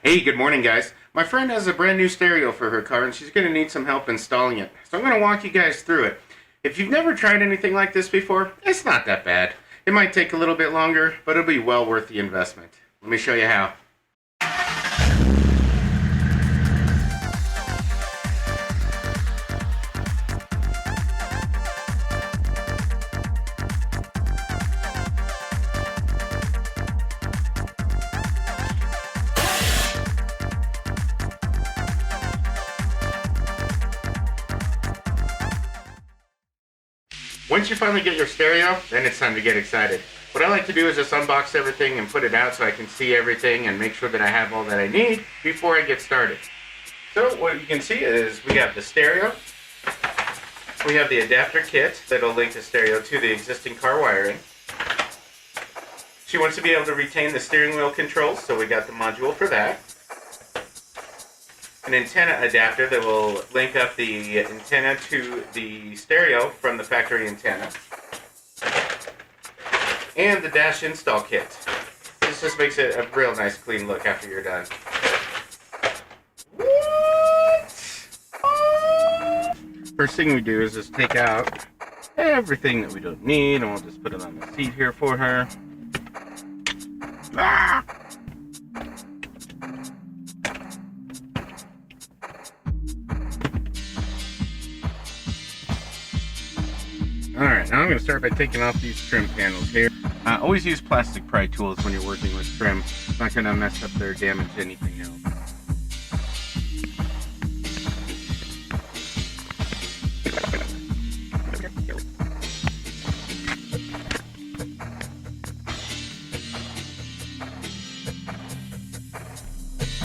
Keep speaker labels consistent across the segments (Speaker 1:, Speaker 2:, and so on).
Speaker 1: Hey, good morning, guys. My friend has a brand new stereo for her car and she's going to need some help installing it. So I'm going to walk you guys through it. If you've never tried anything like this before, it's not that bad. It might take a little bit longer, but it'll be well worth the investment. Let me show you how. Once you finally get your stereo, then it's time to get excited. What I like to do is just unbox everything and put it out so I can see everything and make sure that I have all that I need before I get started. So what you can see is we have the stereo, we have the adapter kit that'll link the stereo to the existing car wiring. She wants to be able to retain the steering wheel controls, so we got the module for that. An antenna adapter that will link up the antenna to the stereo from the factory antenna. And the dash install kit. This just makes it a real nice clean look after you're done. What? First thing we do is just take out everything that we don't need, and we'll just put it on the seat here for her. Ah! Alright, now I'm going to start by taking off these trim panels here. Always use plastic pry tools when you're working with trim. It's not going to mess up or damage anything else.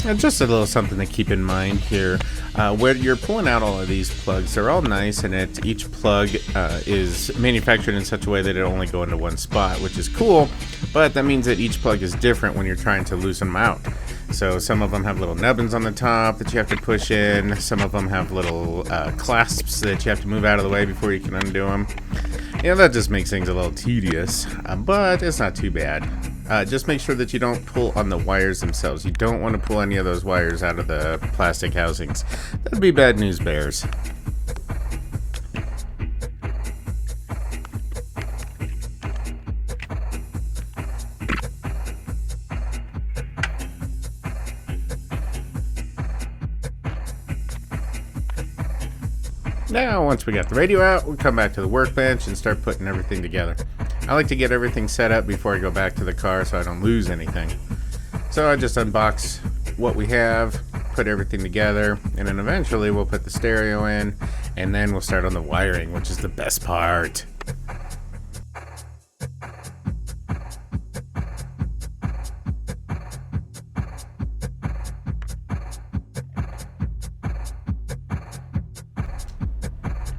Speaker 2: And just a little something to keep in mind here. Where you're pulling out all of these plugs, they're all nice, and each plug is manufactured in such a way that it only go into one spot, which is cool, but that means that each plug is different when you're trying to loosen them out. So some of them have little nubbins on the top that you have to push in, some of them have little clasps that you have to move out of the way before you can undo them. Yeah, that just makes things a little tedious, but it's not too bad. Just make sure that you don't pull on the wires themselves. You don't want to pull any of those wires out of the plastic housings. That'd be bad news bears. Now, once we got the radio out, we'll come back to the workbench and start putting everything together. I like to get everything set up before I go back to the car so I don't lose anything. So I just unbox what we have, put everything together, and then eventually we'll put the stereo in, and then we'll start on the wiring, which is the best part.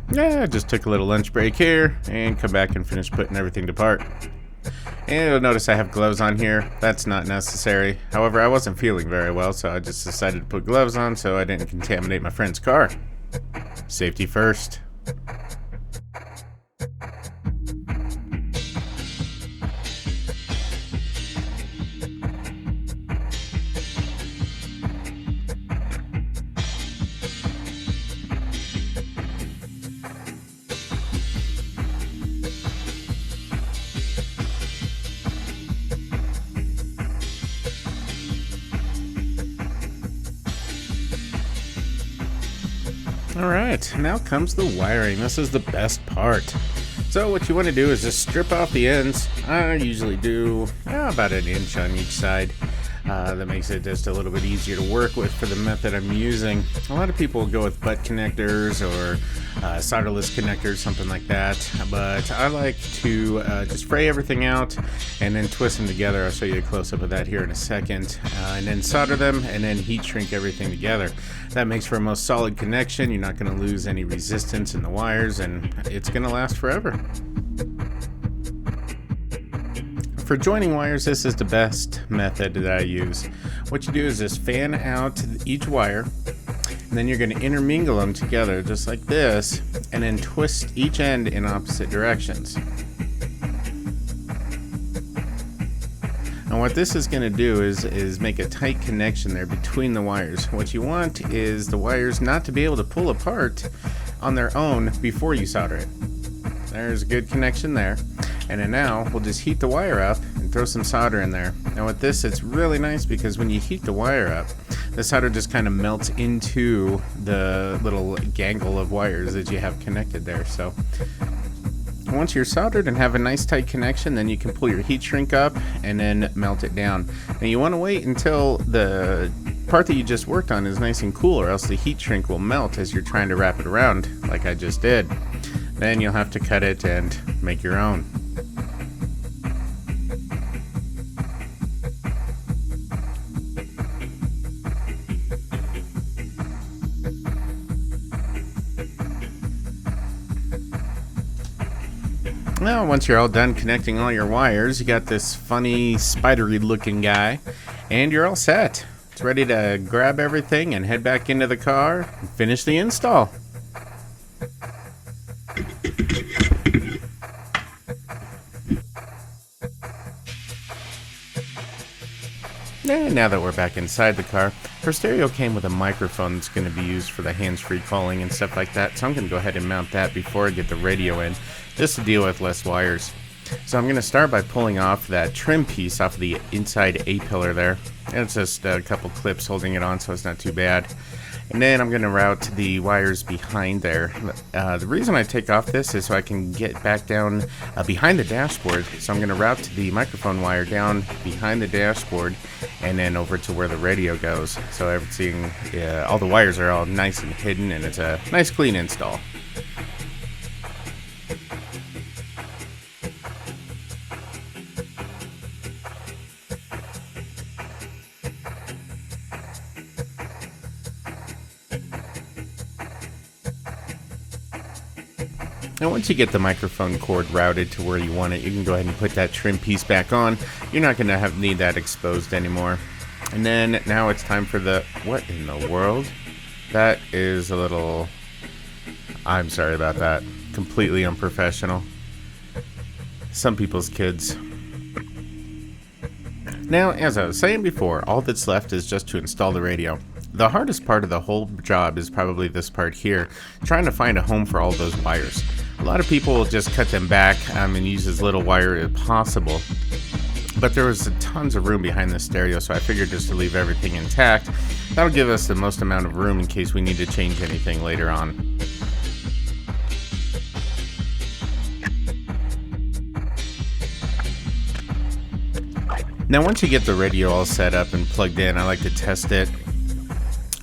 Speaker 2: Yeah, I just took a little lunch break here and come back and finish putting everything apart. And you'll notice I have gloves on here. That's not necessary. However, I wasn't feeling very well, so I just decided to put gloves on so I didn't contaminate my friend's car. Safety first. Alright, now comes the wiring. This is the best part. So what you want to do is just strip off the ends. I usually do about an inch on each side. That makes it just a little bit easier to work with for the method I'm using. A lot of people go with butt connectors or solderless connectors, something like that. But I like to just fray everything out and then twist them together. I'll show you a close-up of that here in a second. And then solder them and then heat shrink everything together. That makes for a most solid connection. You're not going to lose any resistance in the wires, and it's going to last forever. For joining wires, this is the best method that I use. What you do is just fan out each wire, and then you're going to intermingle them together just like this, and then twist each end in opposite directions. And And what this is going to do is make a tight connection there between the wires. What you want is the wires not to be able to pull apart on their own before you solder it. There's a good connection there. And then now we'll just heat the wire up and throw some solder in there. Now with this, it's really nice because when you heat the wire up, the solder just kind of melts into the little gangle of wires that you have connected there. So once you're soldered and have a nice tight connection, then you can pull your heat shrink up and then melt it down. Now you want to wait until the part that you just worked on is nice and cool, or else the heat shrink will melt as you're trying to wrap it around like I just did. Then you'll have to cut it and make your own. Now, once you're all done connecting all your wires, you got this funny spidery looking guy, and you're all set. It's ready to grab everything and head back into the car and finish the install. And now that we're back inside the car, her stereo came with a microphone that's going to be used for the hands-free calling and stuff like that, so I'm going to go ahead and mount that before I get the radio in, just to deal with less wires. So I'm going to start by pulling off that trim piece off of the inside A-pillar there. And it's just a couple clips holding it on, so it's not too bad. And then I'm going to route the wires behind there. The reason I take off this is so I can get back down behind the dashboard. So I'm going to route the microphone wire down behind the dashboard and then over to where the radio goes. So everything, all the wires are all nice and hidden, and it's a nice clean install. Now once you get the microphone cord routed to where you want it, you can go ahead and put that trim piece back on. You're not going to need that exposed anymore. And then now it's time for the... What in the world? That is a little... I'm sorry about that. Completely unprofessional. Some people's kids. Now, as I was saying before, all that's left is just to install the radio. The hardest part of the whole job is probably this part here, trying to find a home for all those wires. A lot of people will just cut them back and use as little wire as possible. But there was tons of room behind the stereo, so I figured just to leave everything intact. That'll give us the most amount of room in case we need to change anything later on. Now once you get the radio all set up and plugged in, I like to test it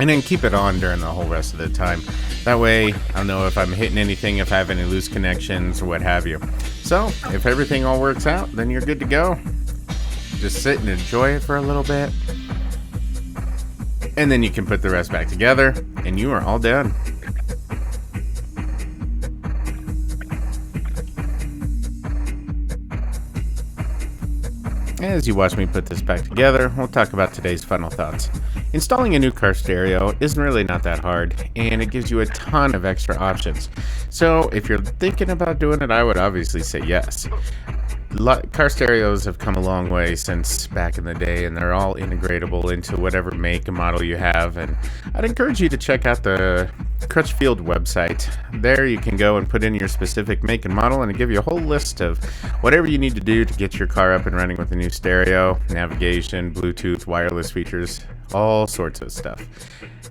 Speaker 2: and then keep it on during the whole rest of the time. That way I'll know if I'm hitting anything, if I have any loose connections or what have you. So if everything all works out, then you're good to go. Just sit and enjoy it for a little bit, and then you can put the rest back together and you are all done. As you watch me put this back together, we'll talk about today's final thoughts. Installing a new car stereo isn't really not that hard, and it gives you a ton of extra options. So if you're thinking about doing it, I would obviously say yes. Car stereos have come a long way since back in the day, and they're all integratable into whatever make and model you have. And I'd encourage you to check out the Crutchfield website. There you can go and put in your specific make and model, and it'll give you a whole list of whatever you need to do to get your car up and running with a new stereo, navigation, Bluetooth, wireless features, all sorts of stuff.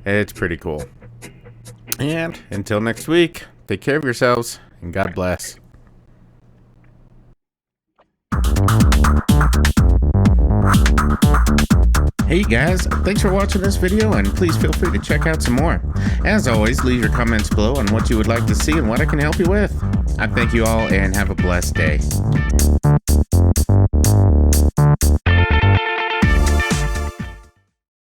Speaker 2: It's pretty cool. And until next week, take care of yourselves, and God bless. Hey guys, thanks for watching this video, and please feel free to check out some more. As always, leave your comments below on what you would like to see and what I can help you with. I thank you all and have a blessed day.